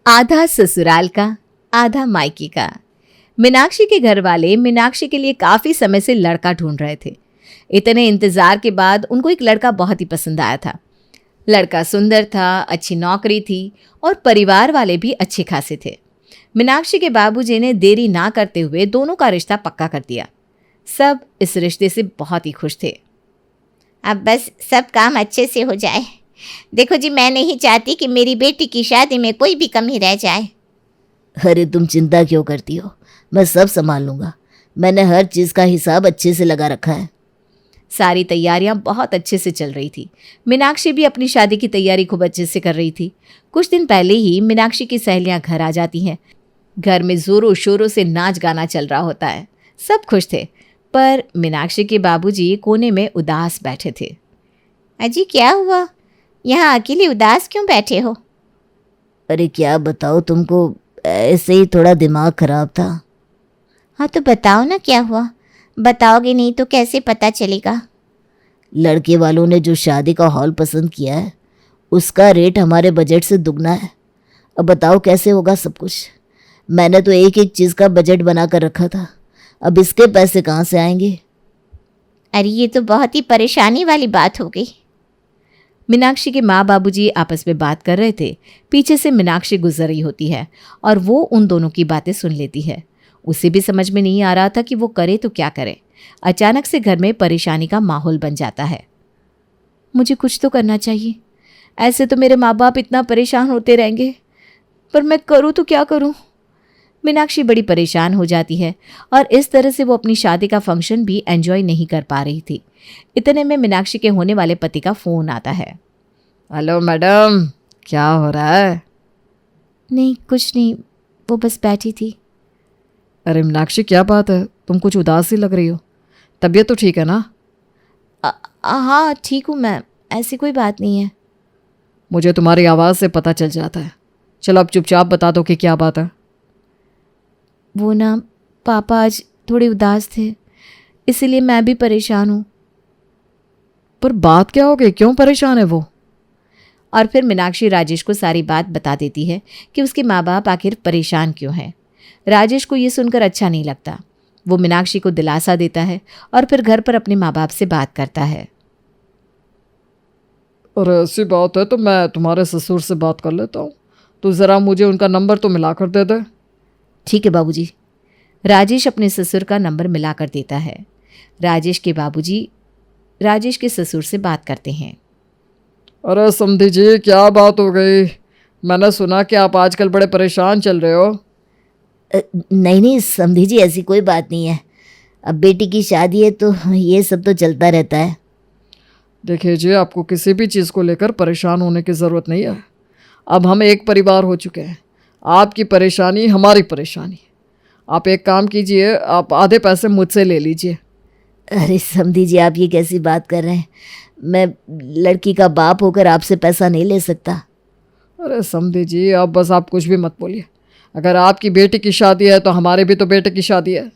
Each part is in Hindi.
आधा ससुराल का, आधा मायके का। मीनाक्षी के घर वाले मीनाक्षी के लिए काफी समय से लड़का ढूंढ रहे थे। इतने इंतजार के बाद उनको एक लड़का बहुत ही पसंद आया था। लड़का सुंदर था, अच्छी नौकरी थी और परिवार वाले भी अच्छे खासे थे। मीनाक्षी के बाबूजी ने देरी ना करते हुए दोनों का रिश्ता पक्का कर दिया। सब इस रिश्ते से बहुत ही खुश थे। अब बस सब काम अच्छे से हो जाए। देखो जी, मैं नहीं चाहती कि मेरी बेटी की शादी में कोई भी कमी रह जाए। अरे तुम चिंता क्यों करती हो, मैं सब संभाल लूँगा। मैंने हर चीज़ का हिसाब अच्छे से लगा रखा है। सारी तैयारियां बहुत अच्छे से चल रही थी। मीनाक्षी भी अपनी शादी की तैयारी खूब अच्छे से कर रही थी। कुछ दिन पहले ही मीनाक्षी की सहेलियां घर आ जाती हैं। घर में जोरों शोरों से नाच गाना चल रहा होता है। सब खुश थे, पर मीनाक्षी के बाबूजी कोने में उदास बैठे थे। अजी क्या हुआ, यहाँ अकेले उदास क्यों बैठे हो? अरे क्या बताओ तुमको, ऐसे ही थोड़ा दिमाग खराब था। हाँ तो बताओ ना क्या हुआ। बताओगे नहीं तो कैसे पता चलेगा। लड़के वालों ने जो शादी का हॉल पसंद किया है उसका रेट हमारे बजट से दुगना है। अब बताओ कैसे होगा सब कुछ। मैंने तो एक एक चीज़ का बजट बना कर रखा था, अब इसके पैसे कहाँ से आएंगे। अरे ये तो बहुत ही परेशानी वाली बात हो गई। मीनाक्षी के माँ बाबूजी आपस में बात कर रहे थे। पीछे से मीनाक्षी गुजर रही होती है और वो उन दोनों की बातें सुन लेती है। उसे भी समझ में नहीं आ रहा था कि वो करे तो क्या करे। अचानक से घर में परेशानी का माहौल बन जाता है। मुझे कुछ तो करना चाहिए, ऐसे तो मेरे माँ बाप इतना परेशान होते रहेंगे, पर मैं करूँ तो क्या करूँ। मीनाक्षी बड़ी परेशान हो जाती है और इस तरह से वो अपनी शादी का फंक्शन भी एंजॉय नहीं कर पा रही थी। इतने में मीनाक्षी के होने वाले पति का फ़ोन आता है। हेलो मैडम, क्या हो रहा है? नहीं कुछ नहीं, वो बस बैठी थी। अरे मीनाक्षी क्या बात है, तुम कुछ उदास सी लग रही हो। तबीयत तो ठीक है ना? हाँ ठीक हूँ मैं, ऐसी कोई बात नहीं है। मुझे तुम्हारी आवाज़ से पता चल जाता है। चलो अब चुपचाप बता दो कि क्या बात है। वो ना, पापा आज थोड़े उदास थे, इसीलिए मैं भी परेशान हूँ। पर बात क्या हो गई, क्यों परेशान है वो? और फिर मीनाक्षी राजेश को सारी बात बता देती है कि उसके माँ बाप आखिर परेशान क्यों हैं। राजेश को ये सुनकर अच्छा नहीं लगता। वो मीनाक्षी को दिलासा देता है और फिर घर पर अपने माँ बाप से बात करता है। अरे ऐसी बात है तो मैं तुम्हारे ससुर से बात कर लेता हूँ, तो ज़रा मुझे उनका नंबर तो मिला कर दे दे। ठीक है बाबूजी। राजेश अपने ससुर का नंबर मिला कर देता है। राजेश के बाबूजी राजेश के ससुर से बात करते हैं। अरे समधी जी, क्या बात हो गई? मैंने सुना कि आप आजकल बड़े परेशान चल रहे हो। नहीं नहीं समधी जी, ऐसी कोई बात नहीं है। अब बेटी की शादी है तो ये सब तो चलता रहता है। देखिए जी, आपको किसी भी चीज़ को लेकर परेशान होने की ज़रूरत नहीं है। अब हम एक परिवार हो चुके हैं। आपकी परेशानी हमारी परेशानी। आप एक काम कीजिए, आप आधे पैसे मुझसे ले लीजिए। अरे समधी जी, आप ये कैसी बात कर रहे हैं? मैं लड़की का बाप होकर आपसे पैसा नहीं ले सकता। अरे समधी जी, अब बस आप कुछ भी मत बोलिए। अगर आपकी बेटी की शादी है तो हमारे भी तो बेटे की शादी है।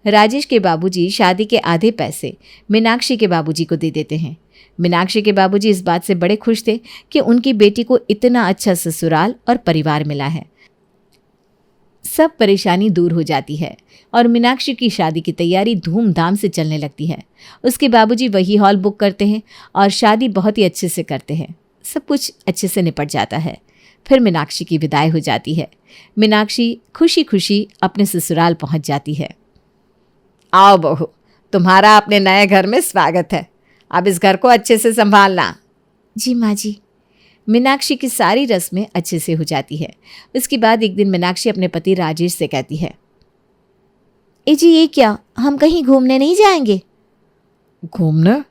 राजेश के बाबूजी शादी के आधे पैसे मीनाक्षी के बाबूजी को दे देते हैं। मीनाक्षी के बाबूजी इस बात से बड़े खुश थे कि उनकी बेटी को इतना अच्छा ससुराल और परिवार मिला है। सब परेशानी दूर हो जाती है और मीनाक्षी की शादी की तैयारी धूमधाम से चलने लगती है। उसके बाबूजी वही हॉल बुक करते हैं और शादी बहुत ही अच्छे से करते हैं। सब कुछ अच्छे से निपट जाता है। फिर मीनाक्षी की विदाई हो जाती है। मीनाक्षी खुशी खुशी अपने ससुराल पहुंच जाती है। आओ बहू, तुम्हारा अपने नए घर में स्वागत है। अब इस घर को अच्छे से संभालना। जी माँ जी। मीनाक्षी की सारी रस्में अच्छे से हो जाती है। उसके बाद एक दिन मीनाक्षी अपने पति राजेश से कहती है, ए जी ये क्या, हम कहीं घूमने नहीं जाएंगे? घूमने?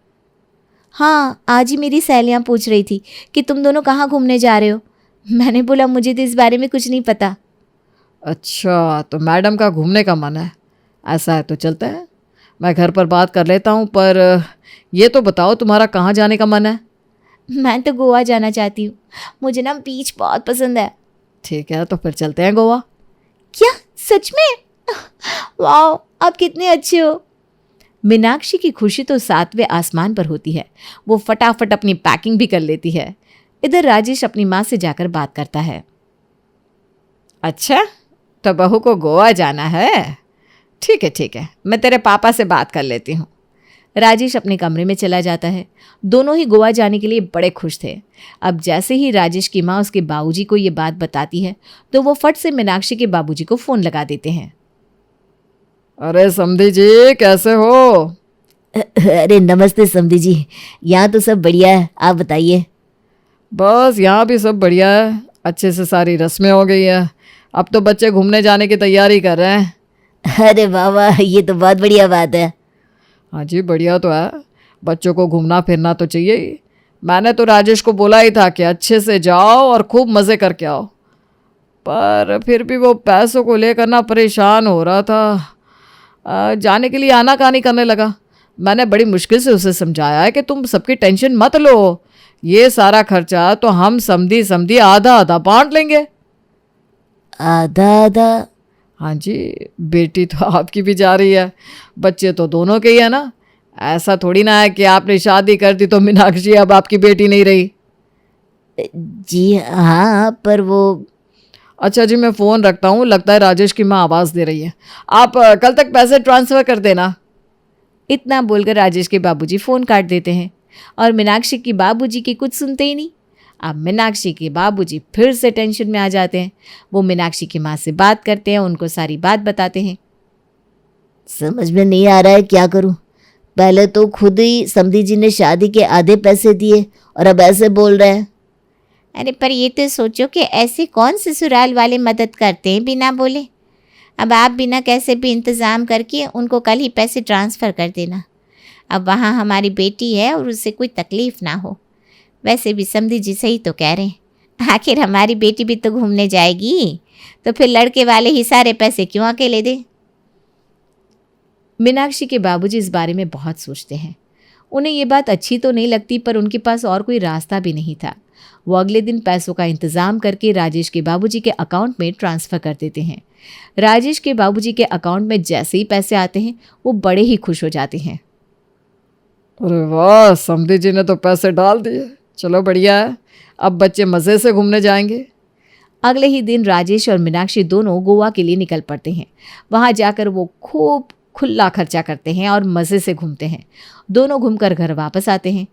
हाँ, आज ही मेरी सहेलियाँ पूछ रही थी कि तुम दोनों कहाँ घूमने जा रहे हो। मैंने बोला मुझे तो इस बारे में कुछ नहीं पता। अच्छा, तो मैडम का घूमने का मन है। ऐसा है तो चलते हैं, मैं घर पर बात कर लेता हूँ। पर ये तो बताओ, तुम्हारा कहाँ जाने का मन है? मैं तो गोवा जाना चाहती हूँ। मुझे ना बीच बहुत पसंद है। ठीक है, तो फिर चलते हैं गोवा। क्या सच में? वाह, आप कितने अच्छे हो। मीनाक्षी की खुशी तो 7वें आसमान पर होती है। वो फटाफट अपनी पैकिंग भी कर लेती है। इधर राजेश अपनी माँ से जाकर बात करता है। अच्छा, तो बहू को गोवा जाना है? ठीक है, मैं तेरे पापा से बात कर लेती हूँ। राजेश अपने कमरे में चला जाता है। दोनों ही गोवा जाने के लिए बड़े खुश थे। अब जैसे ही राजेश की माँ उसके बाबूजी को ये बात बताती है तो वो फट से मीनाक्षी के बाबूजी को फ़ोन लगा देते हैं। अरे समधी जी, कैसे हो? अरे नमस्ते समधी जी, यहाँ तो सब बढ़िया है, आप बताइए। बस यहाँ भी सब बढ़िया है, अच्छे से सारी रस्में हो गई है। अब तो बच्चे घूमने जाने की तैयारी कर रहे हैं। अरे वाह वाह, ये तो बहुत बढ़िया बात है। हाँ जी, बढ़िया तो है, बच्चों को घूमना फिरना तो चाहिए ही। मैंने तो राजेश को बोला ही था कि अच्छे से जाओ और खूब मज़े करके आओ, पर फिर भी वो पैसों को लेकर ना परेशान हो रहा था। जाने के लिए आनाकानी करने लगा। मैंने बड़ी मुश्किल से उसे समझाया है कि तुम सबकी टेंशन मत लो, ये सारा खर्चा तो हम समधी समधी आधा आधा बांट लेंगे। आधा आधा? हाँ जी, बेटी तो आपकी भी जा रही है, बच्चे तो दोनों के ही है ना। ऐसा थोड़ी ना है कि आपने शादी कर दी तो मीनाक्षी अब आपकी बेटी नहीं रही। जी हाँ, पर वो... अच्छा जी, मैं फ़ोन रखता हूँ, लगता है राजेश की माँ आवाज़ दे रही है। आप कल तक पैसे ट्रांसफ़र कर देना। इतना बोलकर राजेश के बाबूजी फ़ोन काट देते हैं और मीनाक्षी की बाबूजी की कुछ सुनते ही नहीं। अब मीनाक्षी के बाबूजी फिर से टेंशन में आ जाते हैं। वो मीनाक्षी की माँ से बात करते हैं, उनको सारी बात बताते हैं। समझ में नहीं आ रहा है क्या करूं। पहले तो खुद ही समधी जी ने शादी के आधे पैसे दिए और अब ऐसे बोल रहे हैं। अरे पर ये तो सोचो कि ऐसे कौन ससुराल वाले मदद करते हैं बिना बोले। अब आप बिना कैसे भी इंतज़ाम करके उनको कल ही पैसे ट्रांसफ़र कर देना। अब वहाँ हमारी बेटी है और उससे कोई तकलीफ़ ना हो। वैसे भी समधी जी सही तो कह रहे हैं, आखिर हमारी बेटी भी तो घूमने जाएगी, तो फिर लड़के वाले ही सारे पैसे क्यों अकेले दें। मीनाक्षी के बाबूजी इस बारे में बहुत सोचते हैं। उन्हें ये बात अच्छी तो नहीं लगती, पर उनके पास और कोई रास्ता भी नहीं था। वो अगले दिन पैसों का इंतज़ाम करके राजेश के बाबूजी के अकाउंट में ट्रांसफ़र कर देते हैं। राजेश के बाबूजी के अकाउंट में जैसे ही पैसे आते हैं वो बड़े ही खुश हो जाते हैं। अरे वाह, समधी जी ने तो पैसे डाल दिए, चलो बढ़िया है, अब बच्चे मज़े से घूमने जाएंगे। अगले ही दिन राजेश और मीनाक्षी दोनों गोवा के लिए निकल पड़ते हैं। वहाँ जाकर वो खूब खुला खर्चा करते हैं और मज़े से घूमते हैं। दोनों घूमकर घर वापस आते हैं।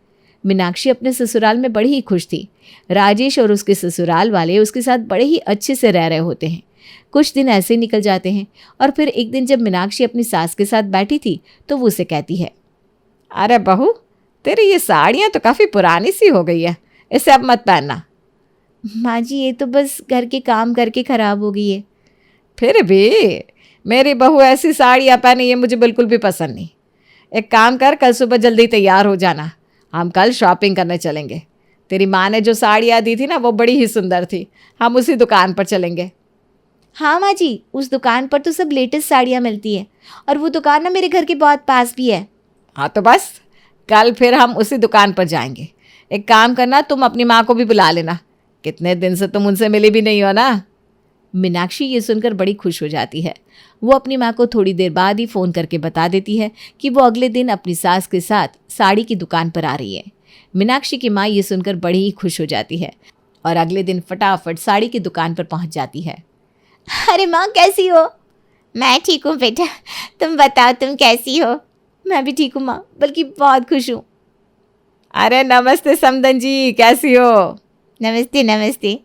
मीनाक्षी अपने ससुराल में बड़ी ही खुश थी। राजेश और उसके ससुराल वाले उसके साथ बड़े ही अच्छे से रह रहे होते हैं। कुछ दिन ऐसे निकल जाते हैं और फिर एक दिन जब मीनाक्षी अपनी सास के साथ बैठी थी तो वो उसे कहती है, अरे बहू, तेरी ये साड़ियाँ तो काफ़ी पुरानी सी हो गई है, इसे अब मत पहनना। माँ जी, ये तो बस घर के काम करके ख़राब हो गई है। फिर भी मेरी बहू ऐसी साड़ियाँ पहने ये मुझे बिल्कुल भी पसंद नहीं। एक काम कर, कल सुबह जल्दी तैयार हो जाना, हम कल शॉपिंग करने चलेंगे। तेरी माँ ने जो साड़ियाँ दी थी ना वो बड़ी ही सुंदर थी, हम उसी दुकान पर चलेंगे। हाँ माँ जी, उस दुकान पर तो सब लेटेस्ट साड़ियाँ मिलती है और वो दुकान ना मेरे घर के बहुत पास भी है। हाँ तो बस कल फिर हम उसी दुकान पर जाएंगे। एक काम करना, तुम अपनी माँ को भी बुला लेना, कितने दिन से तुम उनसे मिली भी नहीं हो ना। मीनाक्षी ये सुनकर बड़ी खुश हो जाती है। वो अपनी माँ को थोड़ी देर बाद ही फ़ोन करके बता देती है कि वो अगले दिन अपनी सास के साथ साड़ी की दुकान पर आ रही है। मीनाक्षी की माँ ये सुनकर बड़ी ही खुश हो जाती है और अगले दिन फटाफट साड़ी की दुकान पर पहुँच जाती है। अरे माँ, कैसी हो? मैं ठीक हूँ बेटा, तुम बताओ तुम कैसी हो? मैं भी ठीक हूँ माँ, बल्कि बहुत खुश हूँ। अरे नमस्ते समधन जी, कैसी हो? नमस्ते नमस्ते,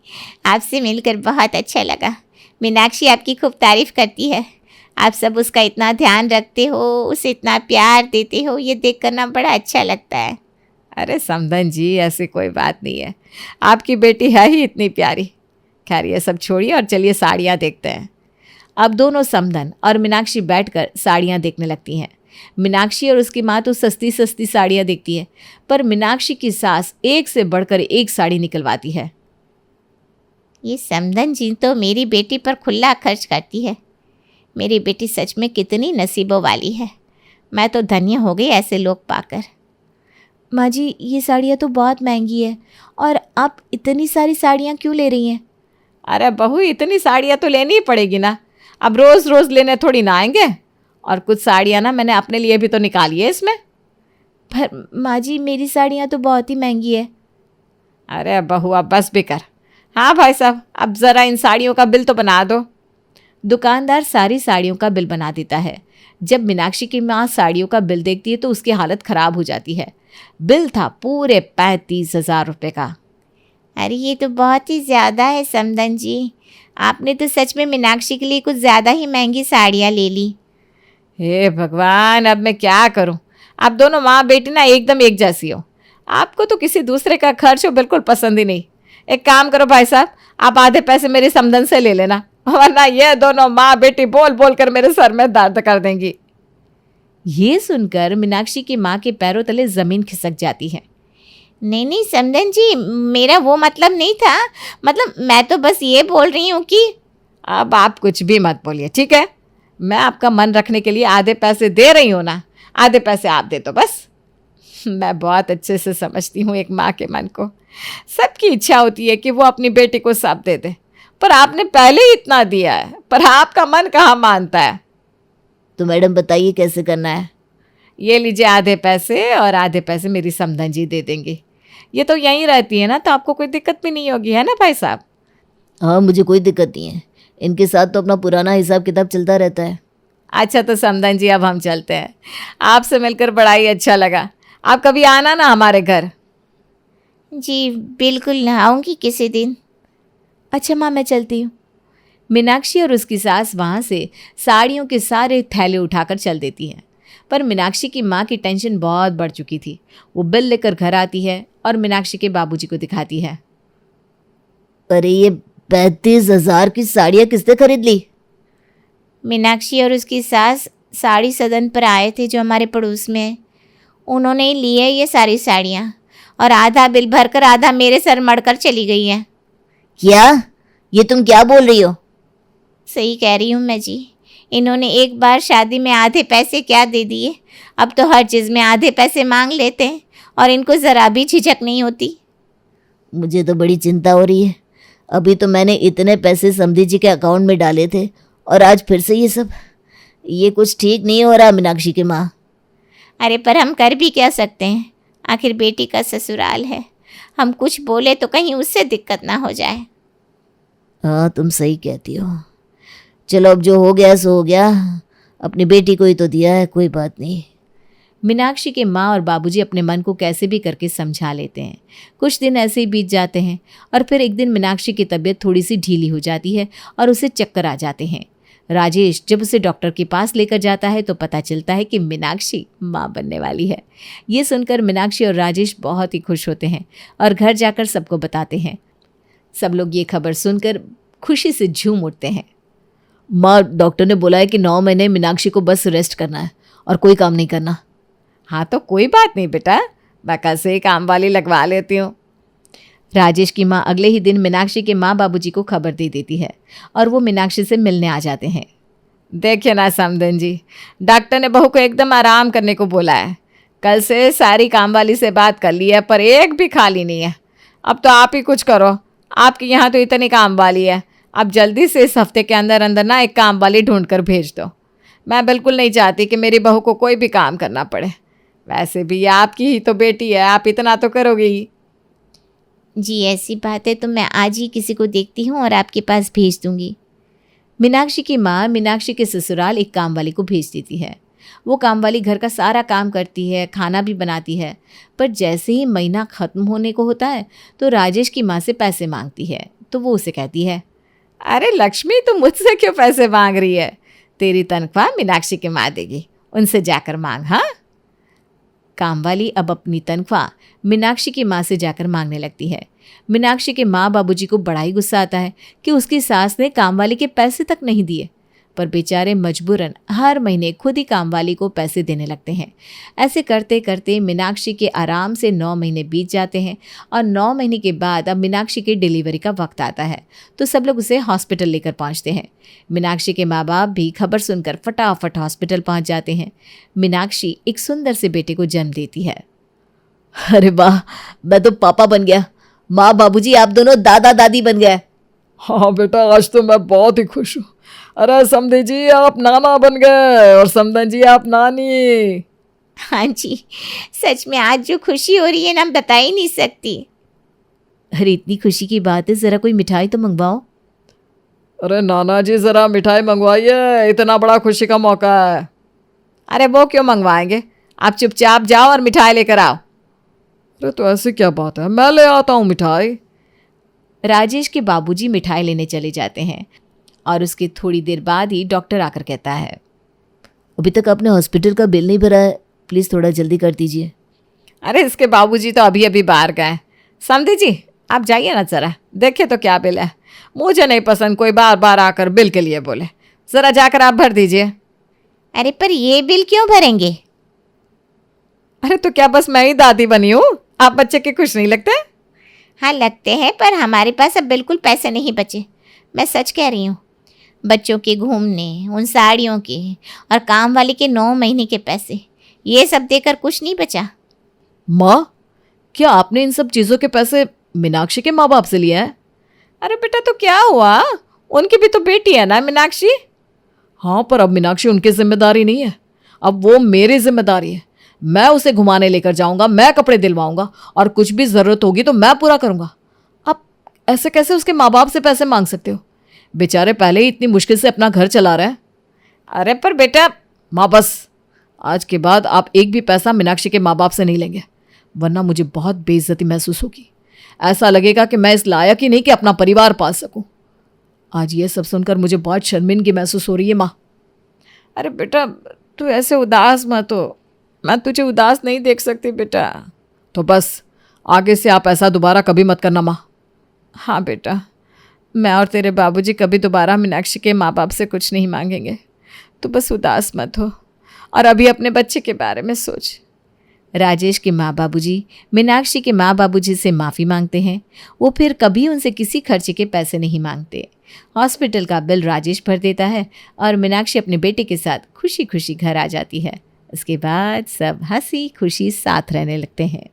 आपसे मिलकर बहुत अच्छा लगा। मीनाक्षी आपकी खूब तारीफ़ करती है। आप सब उसका इतना ध्यान रखते हो, उसे इतना प्यार देते हो, ये देख करना बड़ा अच्छा लगता है। अरे समधन जी, ऐसी कोई बात नहीं है, आपकी बेटी है ही इतनी प्यारी। खैर ये सब छोड़िए और चलिए साड़ियाँ देखते हैं। अब दोनों समधन और मीनाक्षी बैठकर साड़ियाँ देखने लगती हैं। मीनाक्षी और उसकी माँ तो सस्ती सस्ती साड़ियाँ देखती है, पर मीनाक्षी की सास एक से बढ़कर एक साड़ी निकलवाती है। ये समधन जी तो मेरी बेटी पर खुला खर्च करती है। मेरी बेटी सच में कितनी नसीबों वाली है। मैं तो धन्य हो गई ऐसे लोग पाकर। माँ जी, ये साड़ियाँ तो बहुत महंगी है और आप इतनी सारी साड़ियाँ क्यों ले रही हैं? अरे बहू, इतनी साड़ियाँ तो लेनी ही पड़ेगी ना, अब रोज़ रोज़ लेने थोड़ी ना आएंगे। और कुछ साड़ियाँ ना मैंने अपने लिए भी तो निकाली है इसमें। पर माँ जी, मेरी साड़ियाँ तो बहुत ही महंगी है। अरे बहू, अब बस भी कर, हाँ भाई साहब, अब ज़रा इन साड़ियों का बिल तो बना दो। दुकानदार सारी साड़ियों का बिल बना देता है। जब मीनाक्षी की माँ साड़ियों का बिल देखती है तो उसकी हालत खराब हो जाती है। बिल था पूरे 35,000 रुपये का। अरे ये तो बहुत ही ज़्यादा है समदन जी, आपने तो सच में मीनाक्षी के लिए कुछ ज़्यादा ही महंगी साड़ियाँ ले ली। हे भगवान, अब मैं क्या करूं? आप दोनों माँ बेटी ना एकदम एक जैसी हो। आपको तो किसी दूसरे का खर्च हो बिल्कुल पसंद ही नहीं। एक काम करो भाई साहब, आप आधे पैसे मेरी समदन से ले लेना, वरना ये दोनों माँ बेटी बोल बोल कर मेरे सर में दर्द कर देंगी। ये सुनकर मीनाक्षी की माँ के पैरों तले जमीन खिसक जाती है। नहीं नहीं समदन जी, मेरा वो मतलब नहीं था, मतलब मैं तो बस ये बोल रही हूँ कि अब आप कुछ भी मत बोलिए, ठीक है? मैं आपका मन रखने के लिए आधे पैसे दे रही हूँ ना, आधे पैसे आप दे दो बस। मैं बहुत अच्छे से समझती हूँ एक माँ के मन को। सबकी इच्छा होती है कि वो अपनी बेटी को सब दे दे, पर आपने पहले ही इतना दिया है, पर आपका मन कहाँ मानता है। तो मैडम बताइए कैसे करना है? ये लीजिए आधे पैसे, और आधे पैसे मेरी समधन जी दे देंगी। ये तो यहीं रहती है ना, तो आपको कोई दिक्कत भी नहीं होगी, है ना भाई साहब? हाँ, मुझे कोई दिक्कत नहीं है, इनके साथ तो अपना पुराना हिसाब किताब चलता रहता है। अच्छा तो समधन जी, अब हम चलते हैं। आपसे मिलकर बड़ा ही अच्छा लगा। आप कभी आना ना हमारे घर। जी बिल्कुल आऊँगी किसी दिन। अच्छा माँ, मैं चलती हूँ। मीनाक्षी और उसकी सास वहाँ से साड़ियों के सारे थैले उठाकर चल देती हैं। पर मीनाक्षी की माँ की टेंशन बहुत बढ़ चुकी थी। वो बिल लेकर घर आती है और मीनाक्षी के बाबूजी को दिखाती है। अरे ये 35,000 की साड़ियाँ किसने खरीद ली? मीनाक्षी और उसकी सास साड़ी सदन पर आए थे जो हमारे पड़ोस में है, उन्होंने ही ली है ये सारी साड़ियाँ, और आधा बिल भरकर आधा मेरे सर मड़कर चली गई हैं। क्या? ये तुम क्या बोल रही हो? सही कह रही हूँ मैं जी, इन्होंने एक बार शादी में आधे पैसे क्या दे दिए, अब तो हर चीज़ में आधे पैसे मांग लेते हैं और इनको ज़रा भी झिझक नहीं होती। मुझे तो बड़ी चिंता हो रही है। अभी तो मैंने इतने पैसे समधी जी के अकाउंट में डाले थे और आज फिर से ये सब। ये कुछ ठीक नहीं हो रहा मीनाक्षी की माँ। अरे पर हम कर भी क्या सकते हैं, आखिर बेटी का ससुराल है, हम कुछ बोले तो कहीं उससे दिक्कत ना हो जाए। हाँ, तुम सही कहती हो। चलो अब जो हो गया सो हो गया, अपनी बेटी को ही तो दिया है, कोई बात नहीं। मीनाक्षी के माँ और बाबूजी अपने मन को कैसे भी करके समझा लेते हैं। कुछ दिन ऐसे ही बीत जाते हैं और फिर एक दिन मीनाक्षी की तबीयत थोड़ी सी ढीली हो जाती है और उसे चक्कर आ जाते हैं। राजेश जब उसे डॉक्टर के पास लेकर जाता है तो पता चलता है कि मीनाक्षी माँ बनने वाली है। ये सुनकर मीनाक्षी और राजेश बहुत ही खुश होते हैं और घर जाकर सबको बताते हैं। सब लोग ये खबर सुनकर खुशी से झूम उठते हैं। माँ, डॉक्टर ने बोला है कि 9 महीने मीनाक्षी को बस रेस्ट करना है और कोई काम नहीं करना। हाँ तो कोई बात नहीं बेटा, मैं कल से ही काम वाली लगवा लेती हूँ। राजेश की माँ अगले ही दिन मीनाक्षी के माँ बाबूजी को खबर दे देती है और वो मीनाक्षी से मिलने आ जाते हैं। देखिए ना समधन जी, डॉक्टर ने बहू को एकदम आराम करने को बोला है। कल से सारी काम वाली से बात कर ली है, पर एक भी खाली नहीं है। अब तो आप ही कुछ करो, आपके यहाँ तो इतनी काम वाली है। अब जल्दी से इस हफ्ते के अंदर अंदर ना एक काम वाली ढूंढ कर भेज दो। मैं बिल्कुल नहीं चाहती कि मेरी बहू को कोई भी काम करना पड़े। वैसे भी ये आपकी ही तो बेटी है, आप इतना तो करोगे ही। जी ऐसी बात है तो मैं आज ही किसी को देखती हूँ और आपके पास भेज दूँगी। मीनाक्षी की माँ मीनाक्षी के ससुराल एक काम वाली को भेज देती है। वो काम वाली घर का सारा काम करती है, खाना भी बनाती है। पर जैसे ही महीना ख़त्म होने को होता है तो राजेश की माँ से पैसे मांगती है। तो वो उसे कहती है, अरे लक्ष्मी, तू मुझसे क्यों पैसे मांग रही है? तेरी तनख्वाह मीनाक्षी की माँ देगी, उनसे जाकर मांग। हाँ, कामवाली अब अपनी तनख्वाह मीनाक्षी की माँ से जाकर मांगने लगती है। मीनाक्षी के माँ बाबूजी को बड़ा ही गुस्सा आता है कि उसकी सास ने कामवाली के पैसे तक नहीं दिए, पर बेचारे मजबूरन हर महीने खुद ही कामवाली को पैसे देने लगते हैं। ऐसे करते करते मीनाक्षी के आराम से 9 महीने बीत जाते हैं और 9 महीने के बाद अब मीनाक्षी की डिलीवरी का वक्त आता है तो सब लोग उसे हॉस्पिटल लेकर पहुंचते हैं। मीनाक्षी के माँ बाप भी खबर सुनकर फटाफट हॉस्पिटल पहुंच जाते हैं। मीनाक्षी एक सुंदर से बेटे को जन्म देती है। अरे वाह, मैं तो पापा बन गया। माँ बाबूजी आप दोनों दादा दादी बन गए। हाँ बेटा, आज तो मैं बहुत ही खुश हूँ। अरे समधी जी आप नाना बन गए और समधन जी आप नानी। हाँ जी, सच में आज जो खुशी हो रही है ना, बता ही नहीं सकती। अरे इतनी खुशी की बात है, ज़रा कोई मिठाई तो मंगवाओ। अरे नाना जी ज़रा मिठाई मंगवाइए, इतना बड़ा खुशी का मौका है। अरे वो क्यों मंगवाएंगे, आप चुपचाप जाओ और मिठाई लेकर आओ। अरे तो ऐसी क्या बात है, मैं ले आता हूँ मिठाई। राजेश के बाबूजी मिठाई लेने चले जाते हैं और उसके थोड़ी देर बाद ही डॉक्टर आकर कहता है, अभी तक आपने हॉस्पिटल का बिल नहीं भरा है, प्लीज़ थोड़ा जल्दी कर दीजिए। अरे इसके बाबूजी तो अभी अभी बाहर गए। समझी जी, आप जाइए ना ज़रा, देखिए तो क्या बिल है। मुझे नहीं पसंद कोई बार बार आकर बिल के लिए बोले। ज़रा जाकर आप भर दीजिए। अरे पर ये बिल क्यों भरेंगे? अरे तो क्या बस मैं ही दादी बनी हूँ, आप बच्चे के खुश नहीं लगते? हाँ लगते हैं, पर हमारे पास अब बिल्कुल पैसे नहीं बचे। मैं सच कह रही हूँ। बच्चों के घूमने, उन साड़ियों के और काम वाली के 9 महीने के पैसे, ये सब देकर कुछ नहीं बचा। माँ, क्या आपने इन सब चीज़ों के पैसे मीनाक्षी के माँ बाप से लिए हैं? अरे बेटा तो क्या हुआ, उनकी भी तो बेटी है ना मीनाक्षी। हाँ, पर अब मीनाक्षी उनकी जिम्मेदारी नहीं है, अब वो मेरी जिम्मेदारी है। मैं उसे घुमाने लेकर जाऊंगा, मैं कपड़े दिलवाऊंगा और कुछ भी ज़रूरत होगी तो मैं पूरा करूंगा। आप ऐसे कैसे उसके माँ बाप से पैसे मांग सकते हो? बेचारे पहले ही इतनी मुश्किल से अपना घर चला रहे हैं। अरे पर बेटा, माँ बस, आज के बाद आप एक भी पैसा मीनाक्षी के माँ बाप से नहीं लेंगे, वरना मुझे बहुत बेइज्जती महसूस होगी। ऐसा लगेगा कि मैं इस लायक ही नहीं कि अपना परिवार पाल सकूं। आज ये सब सुनकर मुझे बहुत शर्मिंदगी महसूस हो रही है माँ। अरे बेटा तू ऐसे उदास मत हो, मैं तुझे उदास नहीं देख सकती बेटा। तो बस आगे से आप ऐसा दोबारा कभी मत करना माँ। हाँ बेटा, मैं और तेरे बाबूजी कभी दोबारा मीनाक्षी के माँ बाप से कुछ नहीं मांगेंगे। तो बस उदास मत हो और अभी अपने बच्चे के बारे में सोच। राजेश के माँ बाबूजी मीनाक्षी के माँ बाबूजी से माफ़ी मांगते हैं। वो फिर कभी उनसे किसी खर्चे के पैसे नहीं मांगते। हॉस्पिटल का बिल राजेश भर देता है और मीनाक्षी अपने बेटे के साथ खुशी खुशी घर आ जाती है। उसके बाद सब हंसी खुशी साथ रहने लगते हैं।